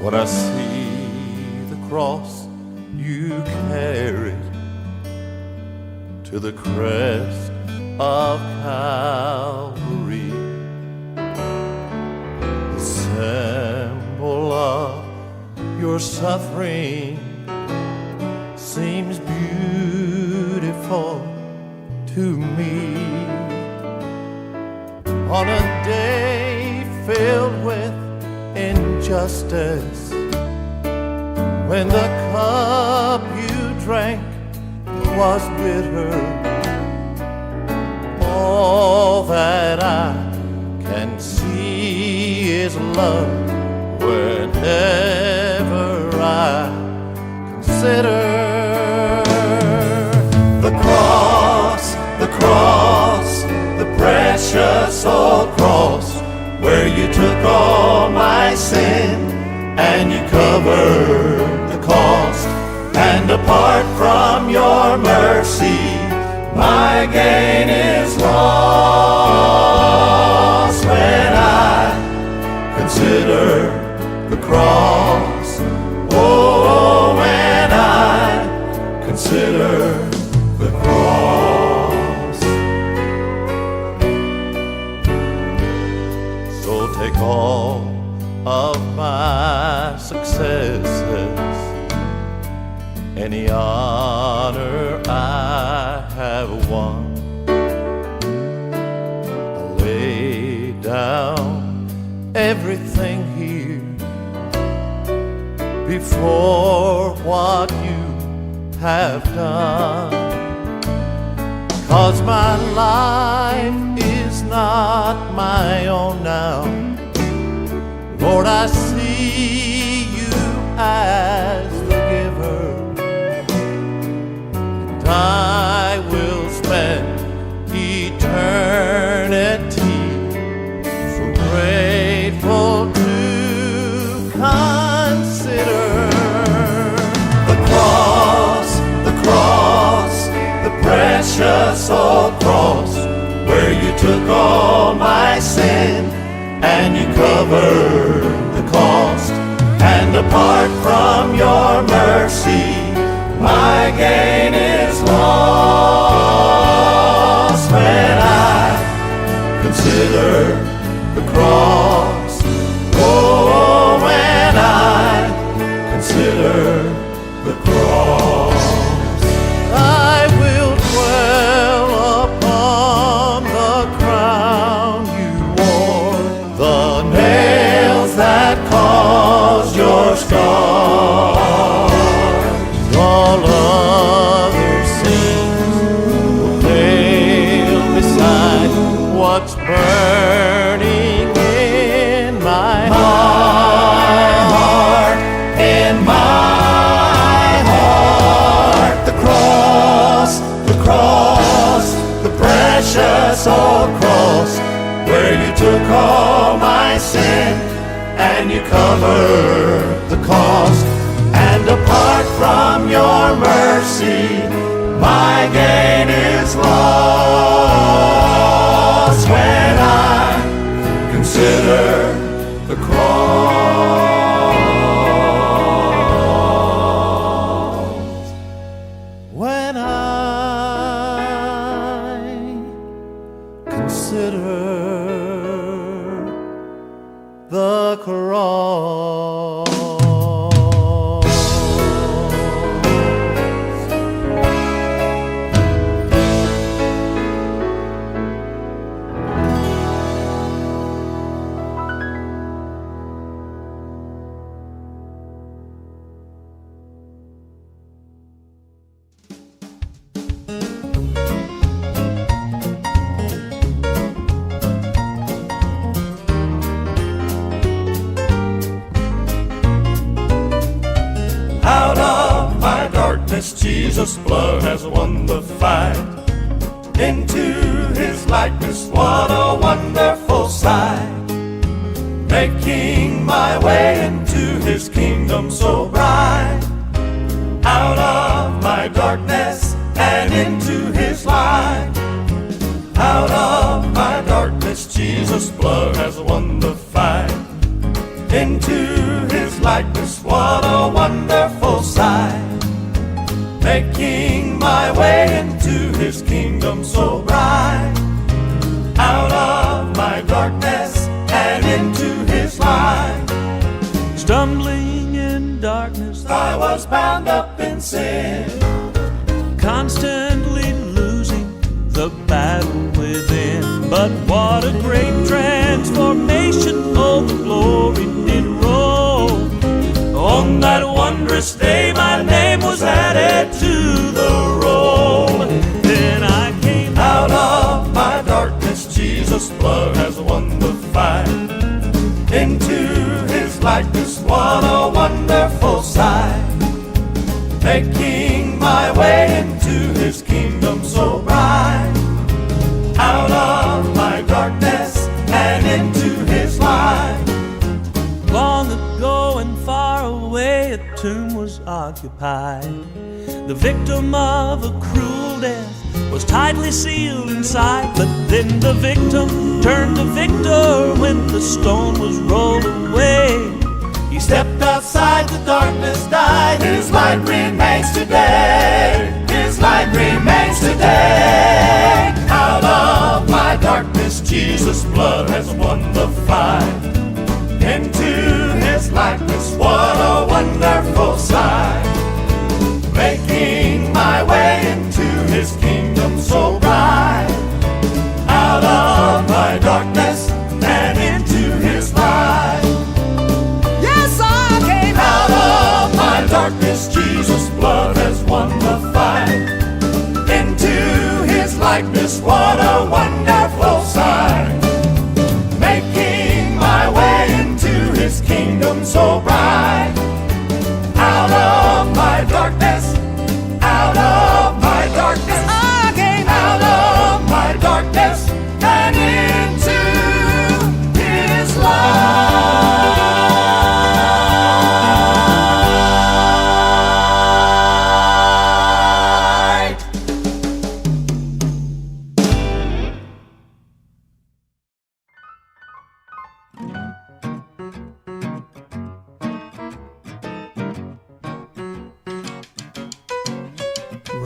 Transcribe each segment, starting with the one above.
When I see the cross you carried to the crest of Calvary, the symbol of your suffering seems beautiful to me. On a day filled with injustice, when the cup you drank was bitter, all that I can see is love whenever I consider the cross, the precious old cross, where you took all my sin and you covered the cost. And apart from your mercy, my gain is lost. When I consider the cross, oh, when I consider the cross. So take all of my successes, any honor I have won, I lay down everything here before what you have done. 'Cause my life is not my own now. Lord, I see you as the giver, and I will spend eternity so grateful to consider the cross, the precious old cross, where you took all my sin and you covered the cost. And apart from your mercy, my gain is lost. When I consider the cross, oh, when I consider the cross, I will dwell upon the crown you wore, the nails that caused your scars. All other sins will pale beside what's burning in my heart, in my heart. The cross, the precious old cross, where you took all my sin and you covered the cost. And apart from your mercy, my gain is lost. When I consider the cross, when I consider the cross. Out of my darkness, Jesus' blood has won the fight. Into his likeness, what a wonderful sight. Making my way into his kingdom so bright. Out of my darkness and into his light. Out of my darkness, Jesus' blood has won the fight. Into his likeness, what a wonderful sight. Making my way into his kingdom so bright. Out of my darkness and into his light. Stumbling in darkness, I was bound up in sin, constantly losing the battle within. But what a great transformation, oh, the glory did roll. On that wondrous day my name was added to the roll. Then I came out of my darkness, Jesus' blood has won the fight. Into his likeness, what a wonderful sight. Making my way into his kingdom so bright. Out of my darkness and into his light. long ago and far away, a tomb was occupied. The victim of a cruel death was tightly sealed inside. But then the victim turned to victor when the stone was rolled away. He stepped outside the darkness, died. His light remains today. His light remains today. Out of my darkness, Jesus' blood has won the fight. Into his likeness, what a wonderful sight. Making my way into his kingdom so bright. Out of my darkness and into his light. Yes, I came out of my darkness. Jesus' blood has won the fight. Into his likeness, what a wonderful sight. Making my way into his kingdom so bright. Out of my darkness, out of my darkness, I came out of my darkness and into his light.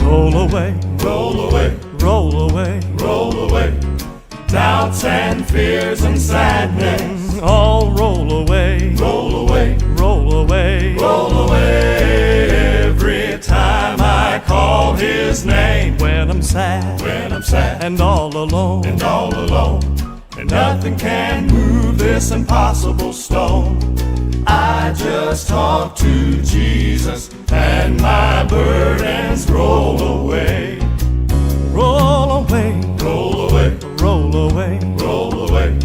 Roll away, Roll away, roll away, roll away, doubts and fears and sadness. all roll away, Roll away, roll away. roll away. Every time I call his name, When I'm sad when I'm sad and all alone, and all alone, and nothing can move this impossible stone. I just talk to Jesus and my burdens roll away. roll away, Roll away, roll away, roll away.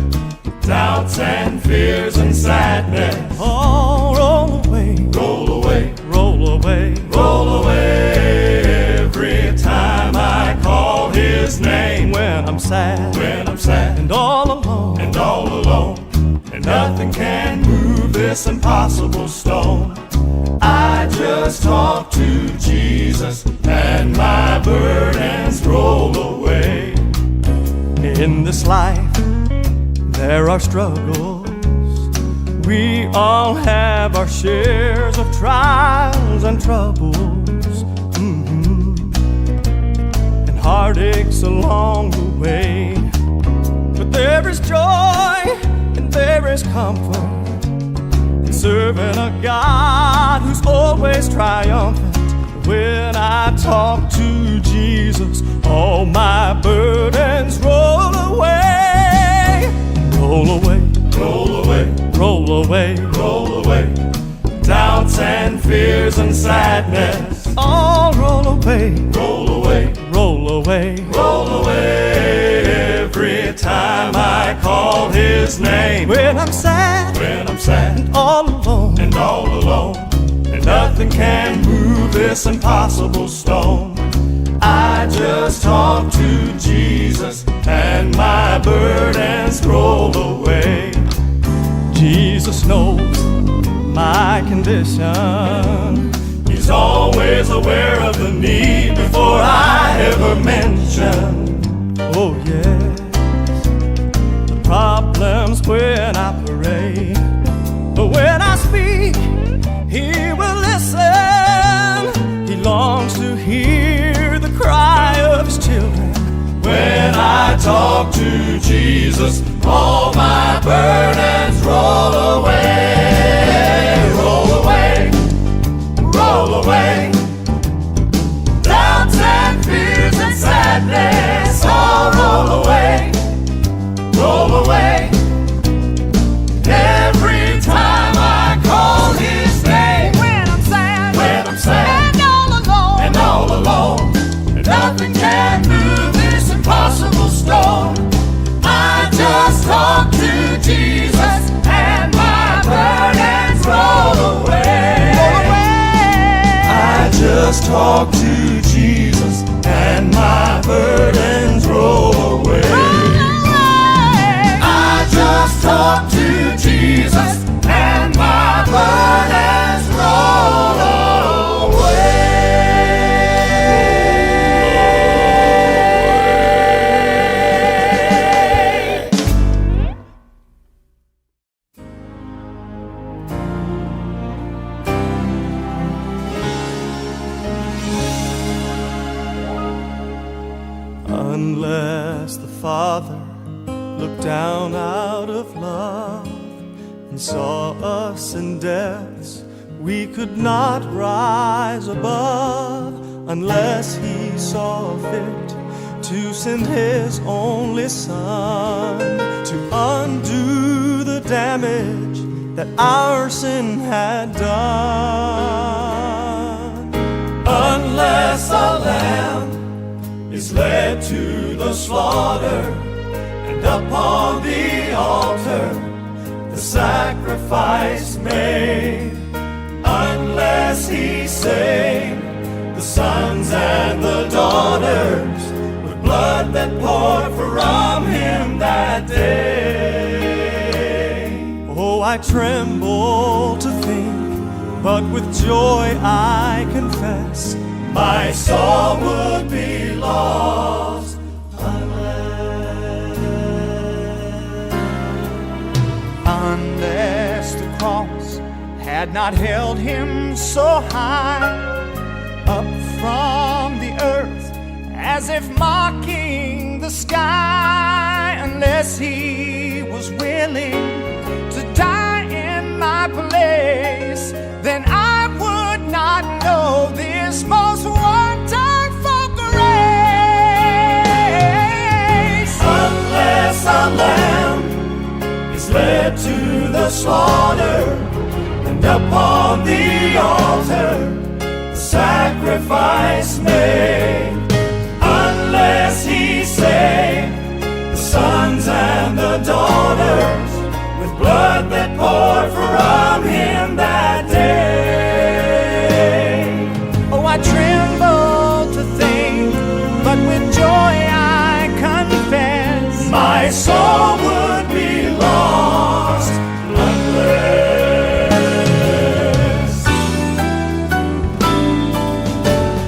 Doubts and fears and sadness. all roll away, Roll away, roll away. roll away. Every time I call his name, When I'm sad when I'm sad and all alone, and all alone, and nothing can move this impossible stone. I just talk to Jesus and my burdens roll away. in this life there are struggles. We all have our shares of trials and troubles, and heartaches along the way. But there is joy and there is comfort in serving a God who's always triumphant. When I talk to Jesus, all my burdens roll away. Roll away, Roll away, roll away, roll away. Doubts and fears and sadness. all roll away, Roll away, roll away. roll away. Every time I call his name, When I'm sad when I'm sad and all alone, and all alone, and nothing can move this impossible stone. I just talk to Jesus and my burdens roll away. Jesus knows my condition. He's always aware of the need before I ever mention. Oh yes, the problems when I pray, but when I speak talk to Jesus, all my burdens roll away, roll away, roll away. Doubts and fears and sadness all roll away, roll away. Every time I call His name, When I'm sad, and all alone, nothing can move this impossible stone. I just talk to Jesus and my burdens roll away. I just talk to Jesus and my burdens roll away. I just talk to Jesus and my burdens roll away. Unless the Father looked down out of love and saw us in depths we could not rise above, unless He saw fit to send His only Son to undo the damage that our sin had done. Unless a lamb is led to the slaughter, and upon the altar the sacrifice made, unless He saved the sons and the daughters with blood that poured from Him that day. Oh, I tremble to think, but with joy I confess, my soul would be lost unless the cross had not held Him so high up from the earth, as if mocking the sky, unless He was willing to die in my place, then I would not know this most wonderful grace. unless a lamb is led to the slaughter, and upon the altar the sacrifice made, unless He saved the sons and the daughters with blood that poured from Him that day. Oh, I tremble to think, but with joy I confess, My soul would be lost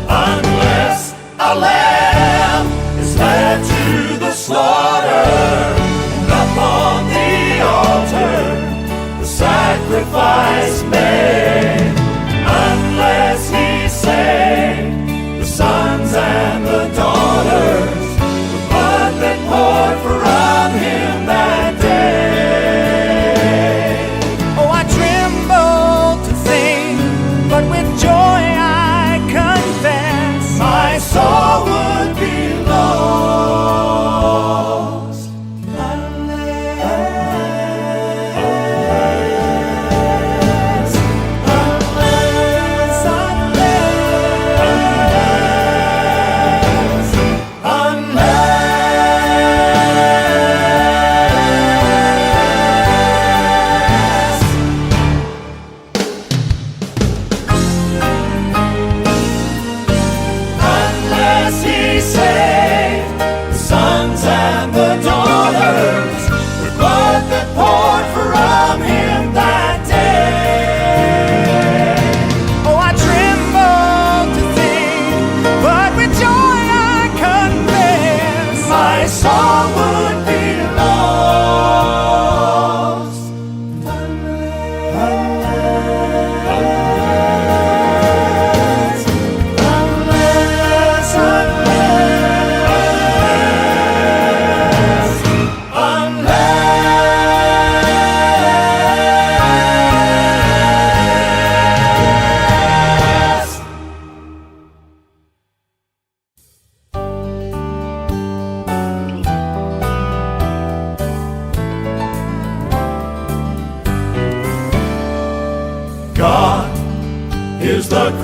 unless a lamb is led to the slaughter, and upon the altar the sacrifice made, unless He saved the sons and the daughters with blood that poured from Him that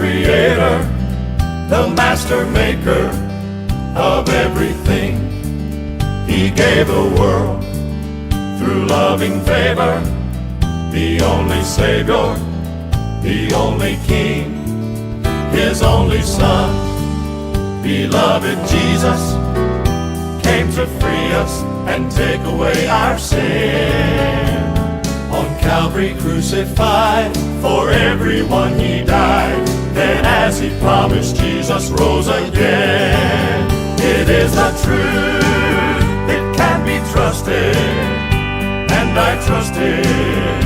creator, the master maker of everything. He gave the world through loving favor, the only Savior, the only King, His only Son, beloved Jesus, came to free us and take away our sin. On Calvary crucified, for everyone He died. Then as He promised, Jesus rose again. It is the truth, it can be trusted, and I trust it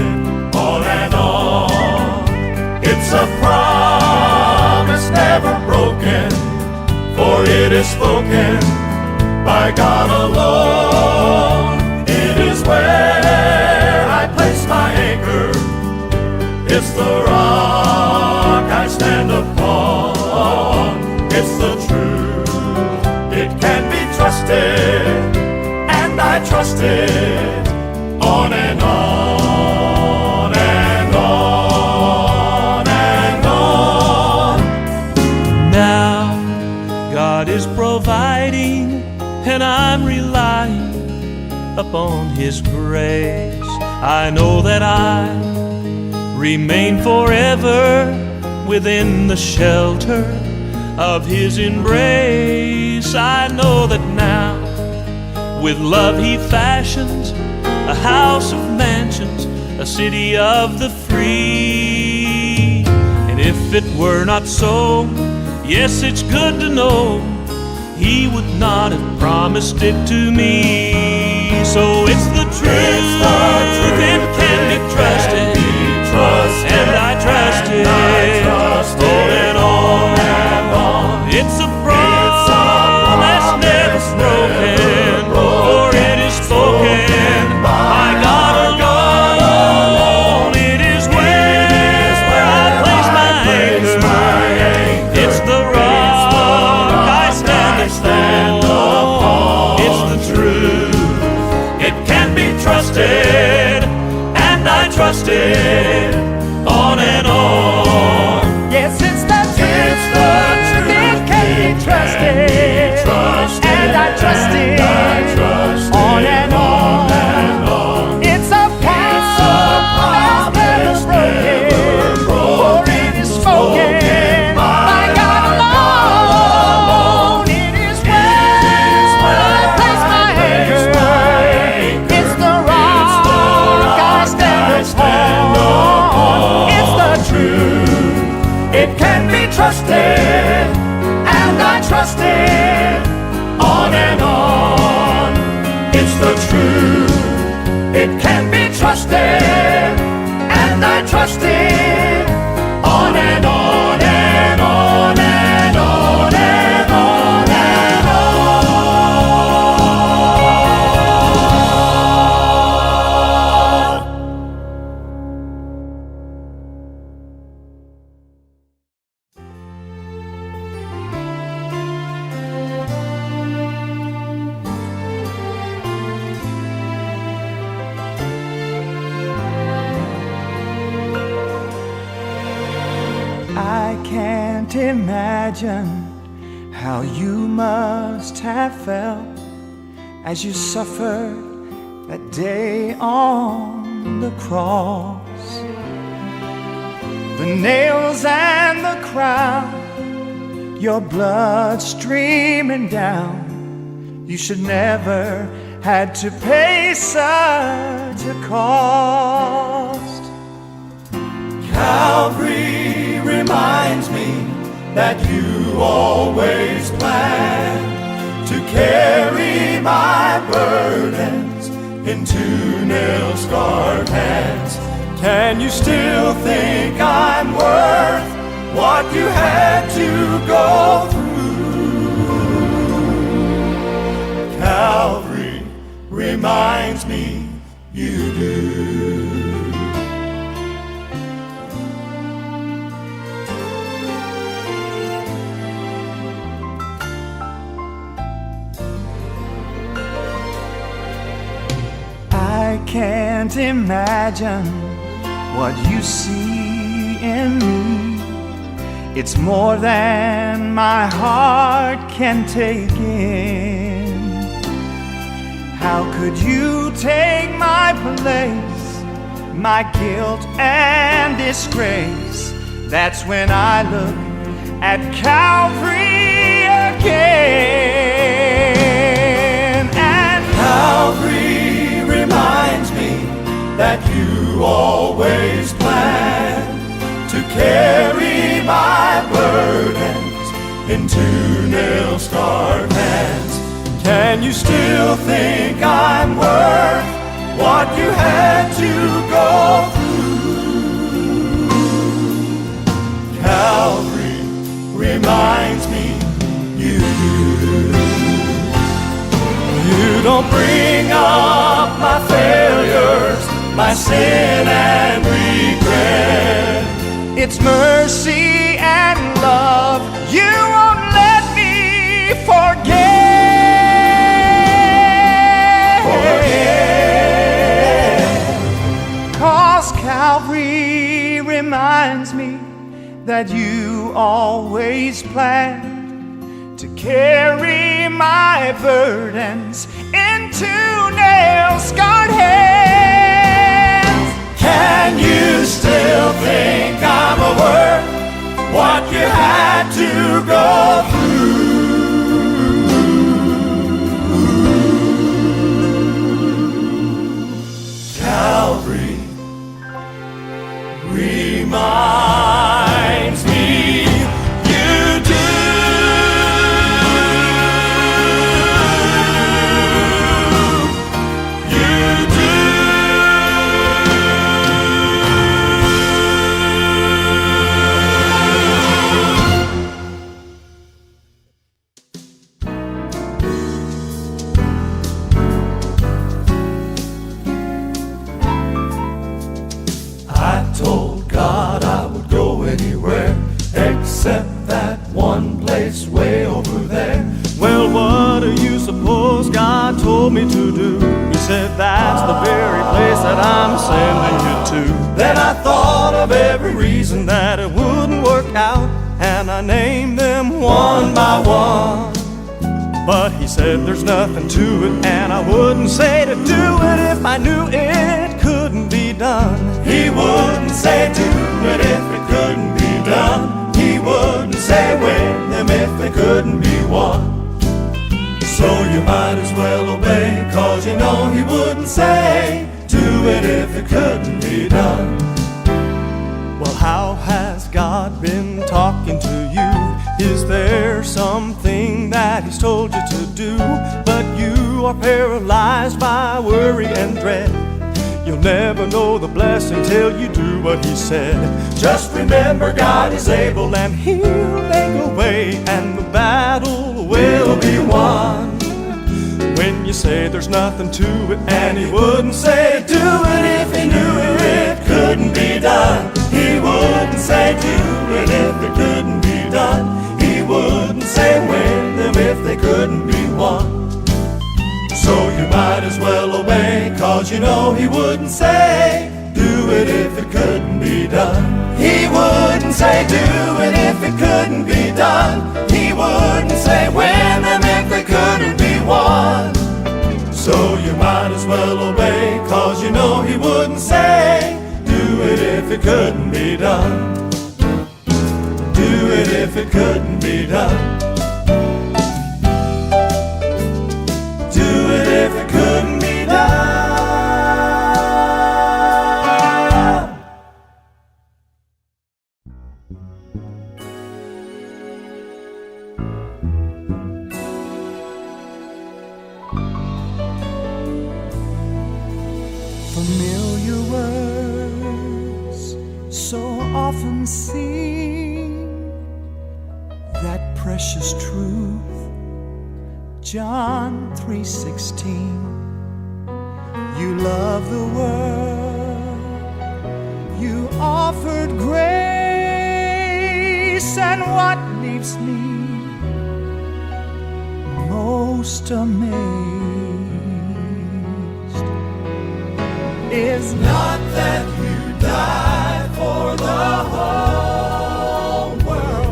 on and on. It's a promise never broken, for it is spoken by God alone. It is where I place my anchor, it's the rock I stand upon. It's the truth, it can be trusted, and I trust it on and on and on and on. Now God is providing, and I'm relying upon His grace. I know that I remain forever within the shelter of His embrace. I know that now with love He fashions a house of mansions, a city of the free. And if it were not so, yes, it's good to know He would not have promised it to me. So it's the truth, it can be trusted, and I trust it on and on and on. It's a promise never broken, for it is spoken by God alone. It is where I place my anchor, it's the rock I stand upon. It's the truth, it can be trusted, and I trust it on and on. Yes, it's the truth, it can be trusted, and I trust it on and on. It's a promise never broken, for it is spoken by God alone. It is where I place my anchor, it's the rock I stand upon. It's the truth, it can be trusted, and I trust it on and on. It's the truth, it can be trusted, and I trust it on and on and on and on and on and on. I can't imagine how you must have felt as you suffered that day on the cross. The nails and the crown, your blood streaming down. You should never had to pay such a cost. Calvary reminds me that you always plan to carry my burdens into nail-scarred hands. Can you still think I'm worth what you had to go through? Calvary reminds me you do. I can't imagine what you see in me It's more than my heart can take in. How could you take my place, my guilt and disgrace? That's when I look at Calvary again. And Calvary reminds me that you always plan to carry my burdens into nail-scarred hands. Can you still think I'm worth what you had to go through? Calvary reminds me you do. You don't bring up my failures, my sin and regret. it's mercy and love. You won't let me forget. Cause Calvary reminds me that you always planned to carry my burdens into nail-scarred hands. Can you still think I'm worth what you had to go through? Calvary reminds me you do. You do. I told God I would go anywhere except that one place way over there. Well, what do you suppose God told me to do? He said, that's the very place that I'm sending you to. Then I thought of every reason that it wouldn't work out, and I named them one by one. But he said there's nothing to it, and I wouldn't say to do it if I knew it couldn't be done. He wouldn't say do it if it couldn't be done. He wouldn't say win them if they couldn't be won. So you might as well obey, cause you know he wouldn't say do it if it couldn't be done. Well, how has God been talking to you? Is there something that he's told you to do, but you are paralyzed by worry and dread? You'll never know the blessing till you do what he said. Just remember God is able, and he'll make a way, and the battle will be won. When you say there's nothing to it, and he wouldn't say do it if he knew it couldn't be done. He wouldn't say do it if it couldn't be done. He wouldn't say win them if they couldn't be won. So you might as well obey, cause you know he wouldn't say do it if it couldn't be done. He wouldn't say do it if it couldn't be done. He wouldn't say win them if they couldn't be won. So you might as well obey, cause you know he wouldn't say do it if it couldn't be done. Do it if it couldn't be done. Do it if it couldn't be done. Familiar words so often sing that precious truth, John 3:16. You love the world, you offered grace, and what leaves me most amazed is Not that you died for the whole world,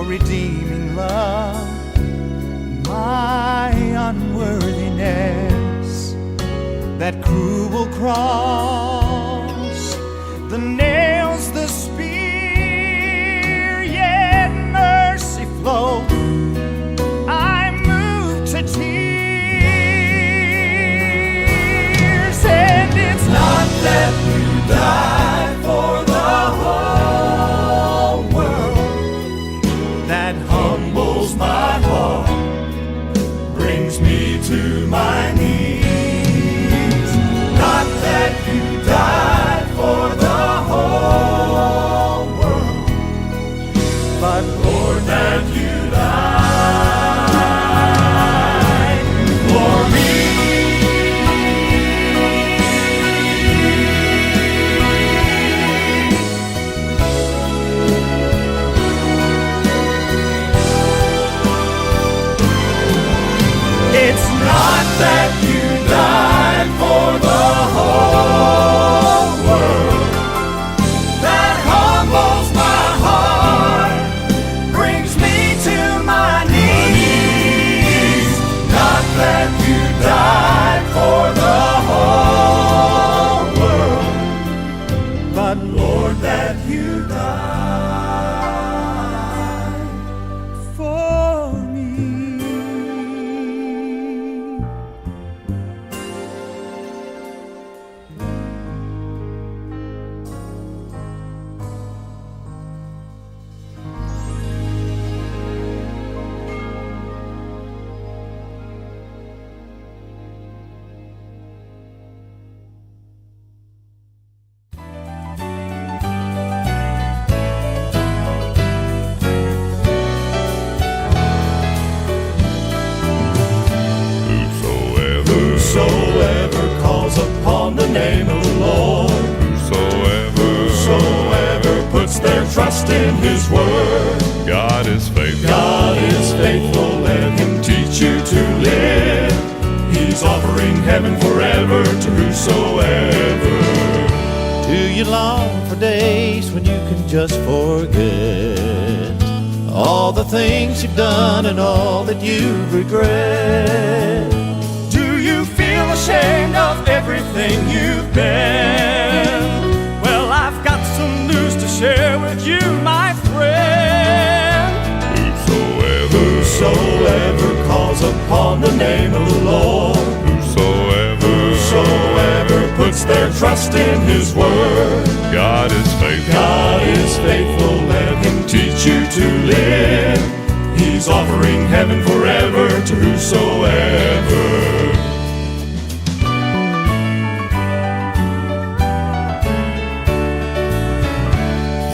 redeeming love, my unworthiness, that cruel cross, the nails, the spear, yet mercy flowed. I moved to tears, and it's not that you died for the whole world, that humbles my heart, brings me to my knees. Not that you died for the whole world, but Lord, that you died for me. It's not that you died for the whole world, that humbles my heart, brings me to my knees. Not that you died for the whole world, but Lord, that you died for me. Whosoever calls upon the name of the Lord, whosoever puts their trust in His word, God is faithful. God is faithful, let Him teach you to live. He's offering heaven forever to whosoever. Do you long for days when you can just forget all the things you've done and all that you regret? Do you feel ashamed of everything you've been? Well, I've got some news to share with you, my friend. Whosoever calls upon the name of the Lord, whosoever puts their trust in His word, God is faithful. God is faithful, let Him teach you to live. He's offering heaven forever to whosoever.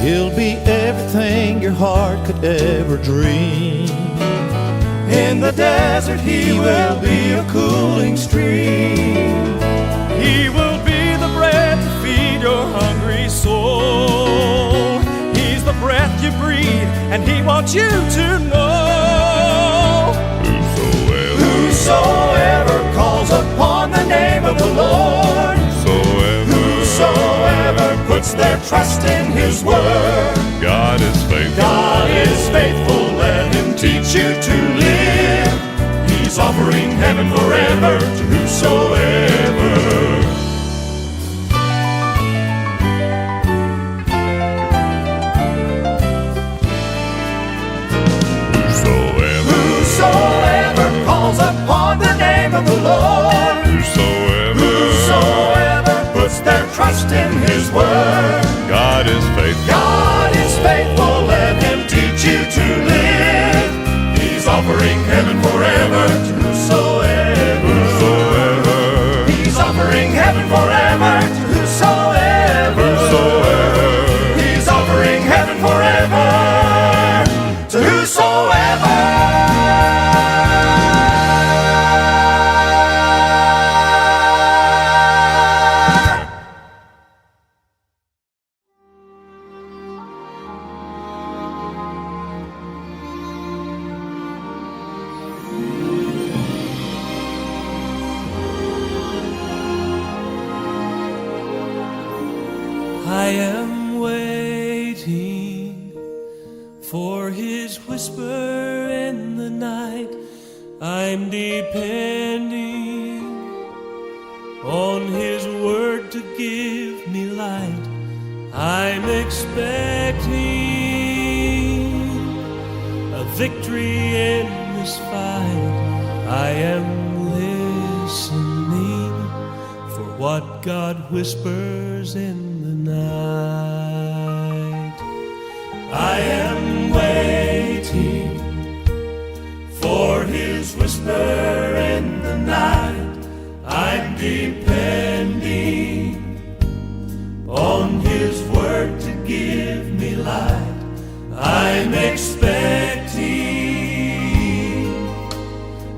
He'll be everything your heart could ever dream. In the desert He will be a cooling stream. He will be the bread to feed your hungry soul. He's the breath you breathe, and He wants you to know. Whosoever calls upon the name of the Lord, whosoever puts their trust in His word, God is faithful. God is faithful, let Him teach you to live. He's offering heaven forever to whosoever. Whosoever calls upon the name of the Lord, whosoever puts their trust in His word, God is faithful. God is faithful, let Him teach you to live. He's offering heaven forever to whosoever. He's offering heaven forever to whosoever. He's offering heaven forever to whosoever. For his whisper in the night, I'm depending on his word to give me light. I'm expecting a victory in this fight. I am listening for what God whispers in the night. I am waiting for his whisper in the night. I'm depending on his word to give me light. I'm expecting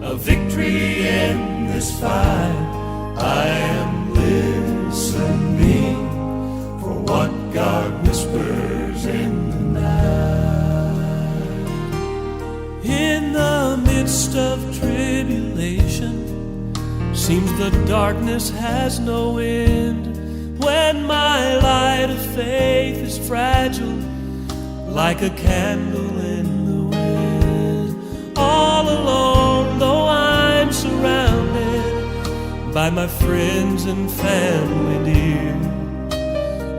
a victory in this fight. I am listening for what God whispers in the night. In the midst of tribulation, seems the darkness has no end. When my light of faith is fragile, like a candle in the wind, all alone though I'm surrounded by my friends and family dear,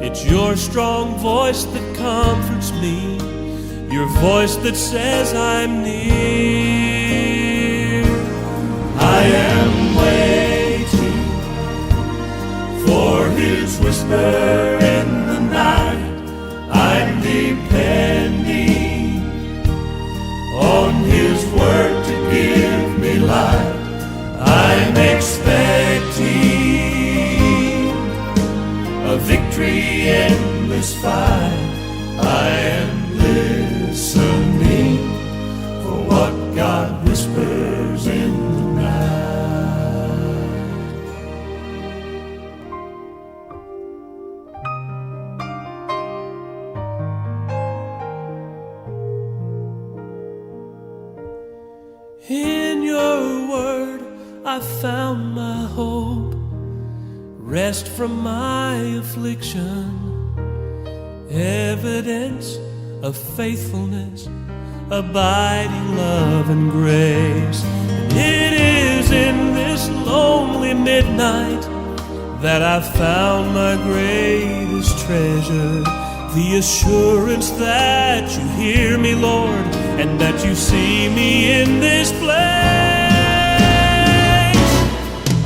it's your strong voice that comforts me, your voice that says I'm near. I am waiting for his whisper in the night. I'm depending on his word to give me light. I'm expecting a victory in this fight. I am listening for what God whispers in the night. In your word I found my hope, rest from my affliction, evidence of faithfulness, abiding love and grace. And it is in this lonely midnight that I found my greatest treasure, the assurance that you hear me, Lord, and that you see me in this place.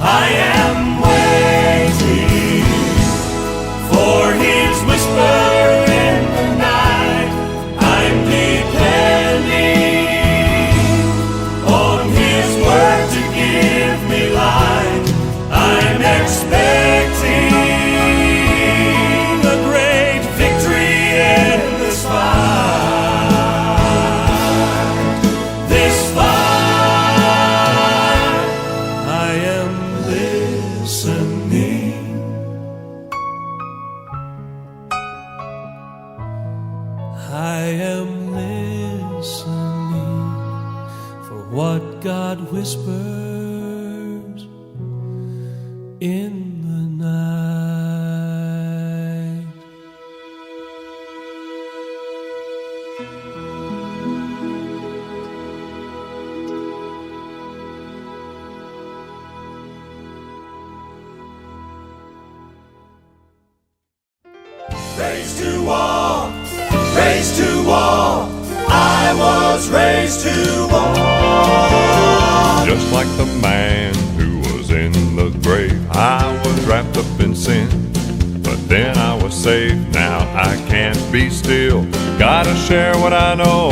I am waiting for his whisper in the night. I'm depending on his word to give me light. I'm expecting a great victory in this fight. This fight, I am listening. I am listening for what God whispers in the night. Raised to walk, raised to walk. I was raised to walk. Just like the man who was in the grave, I was wrapped up in sin, but then I was saved. Now I can't be still, gotta share what I know.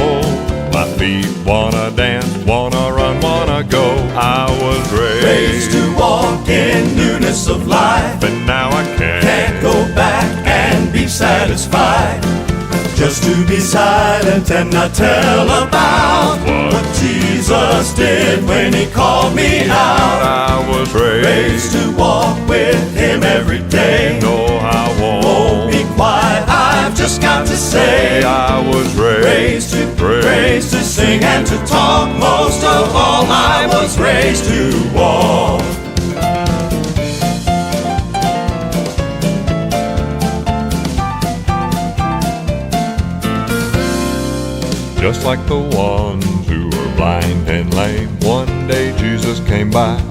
My feet wanna dance, wanna run, wanna go. I was Raised to walk in newness of life, and now I can't go back and be satisfied. Just to be silent and not tell about what Jesus did when he called me out. I was Raised to walk with him every day. No, I Won't be quiet, I've just got to say. I was Raised to sing and to talk. Most of all, I was raised to walk. just like the ones who were blind and lame. One day Jesus came by,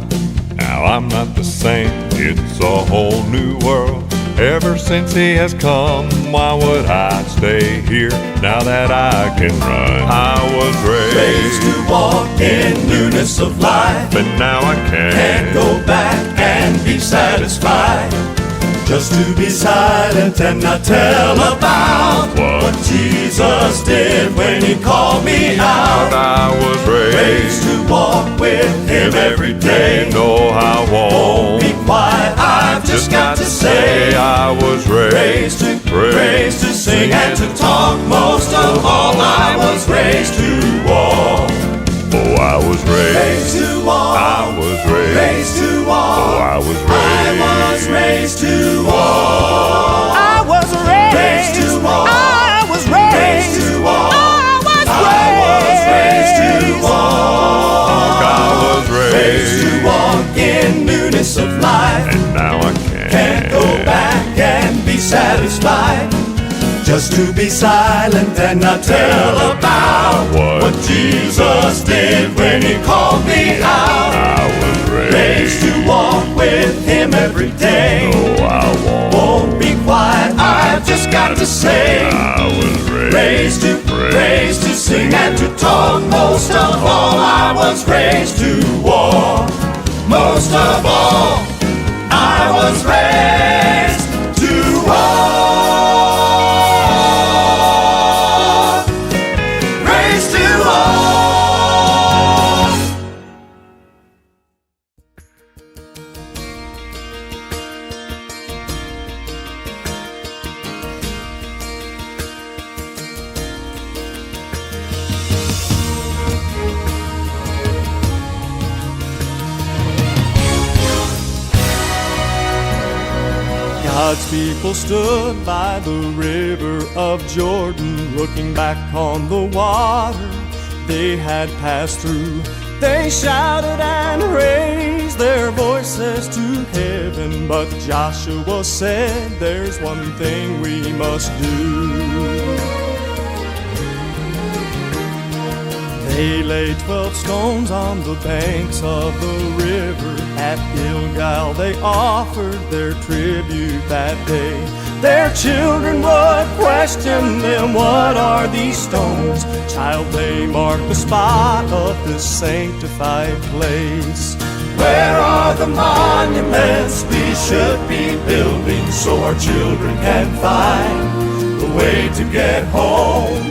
now I'm not the same. It's a whole new world ever since he has come. Why would I stay here now that I can run? I was Raised to walk in newness of life, but now I can't go back and be satisfied. Just to be silent and not tell about what Jesus did when he called me out. I was Raised to walk with him every day. No, I won't Be quiet, I've just got to say I was raised to sing and to talk. Most of all, I was raised to walk. Oh, I was Raised to walk. I was Raised to walk. Oh, I was I was raised to walk. I was Raised to walk. I was Raised to walk. I was raised to walk. I was Raised to walk in newness of life. and now I Can't go back and be satisfied. Just to be silent and not tell about what Jesus did when he called me out. I was Raised to walk with him every day. Oh, I Won't be quiet, I've just got to say. I was Raised to sing and to talk. Most of all, I was raised to walk. Most of all, I was raised to walk. Raised to walk. God's people stood by the river of Jordan, looking back on the water they had passed through. They shouted and raised their voices to heaven, but Joshua said, "There's one thing we must do." They laid 12 stones on the banks of the river. At Gilgal they offered their tribute that day. Their children would question them, "What are these stones?" "Child, they mark the spot of this sanctified place." Where are the monuments we should be building so our children can find the way to get home?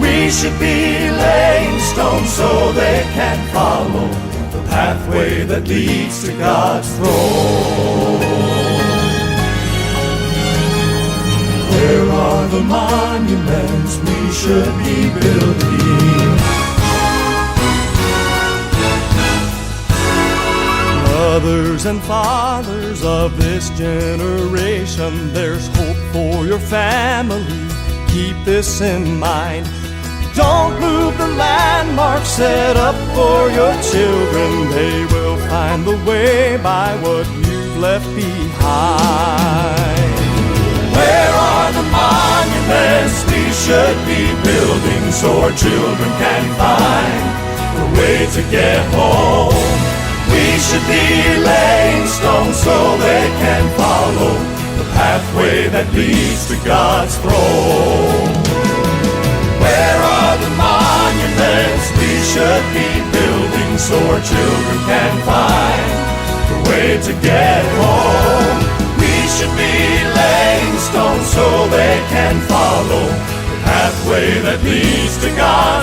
We should be laying stones so they can follow the pathway that leads to God's throne. Where are the monuments we should be building? Mothers and fathers of this generation, there's hope for your family. Keep this in mind. Don't move the landmarks set up for your children. They will find the way by what you've left behind. Where are the monuments we should be building so our children can find the way to get home? We should be laying stones so they can follow the pathway that leads to God's throne. Where are the monuments we should be building so our children can find the way to get home? We should be laying stones so they can follow the pathway that leads to God.